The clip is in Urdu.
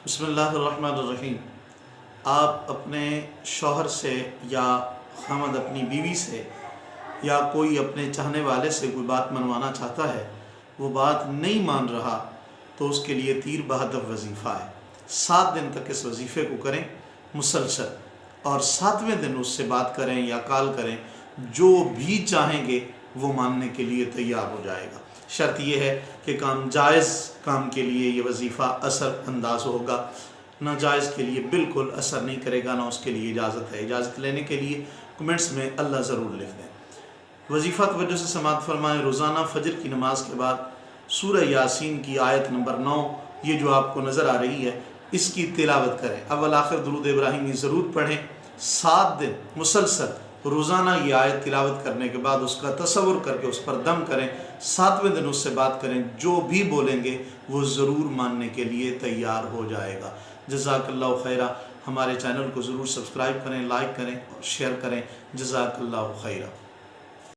بسم اللہ الرحمن الرحیم۔ آپ اپنے شوہر سے یا خامد اپنی بیوی سے یا کوئی اپنے چاہنے والے سے کوئی بات منوانا چاہتا ہے، وہ بات نہیں مان رہا تو اس کے لیے تیر بہدف وظیفہ ہے۔ 7 دن تک اس وظیفے کو کریں مسلسل، اور 7ویں دن اس سے بات کریں یا کال کریں، جو بھی چاہیں گے وہ ماننے کے لیے تیار ہو جائے گا۔ شرط یہ ہے کہ جائز کام کے لیے یہ وظیفہ اثر انداز ہوگا، ناجائز کے لیے بالکل اثر نہیں کرے گا، نہ اس کے لیے اجازت ہے۔ اجازت لینے کے لیے کمنٹس میں اللہ ضرور لکھ دیں۔ وظیفہ توجہ سے سماعت فرمائیں۔ روزانہ فجر کی نماز کے بعد سورہ یاسین کی آیت نمبر 9، یہ جو آپ کو نظر آ رہی ہے، اس کی تلاوت کریں۔ اول آخر درود ابراہیمی ضرور پڑھیں۔ 7 دن مسلسل روزانہ یہ آیت تلاوت کرنے کے بعد اس کا تصور کر کے اس پر دم کریں۔ 7ویں دن اس سے بات کریں، جو بھی بولیں گے وہ ضرور ماننے کے لیے تیار ہو جائے گا۔ جزاک اللہ خیرہ۔ ہمارے چینل کو ضرور سبسکرائب کریں، لائک کریں اور شیئر کریں۔ جزاک اللہ خیرہ۔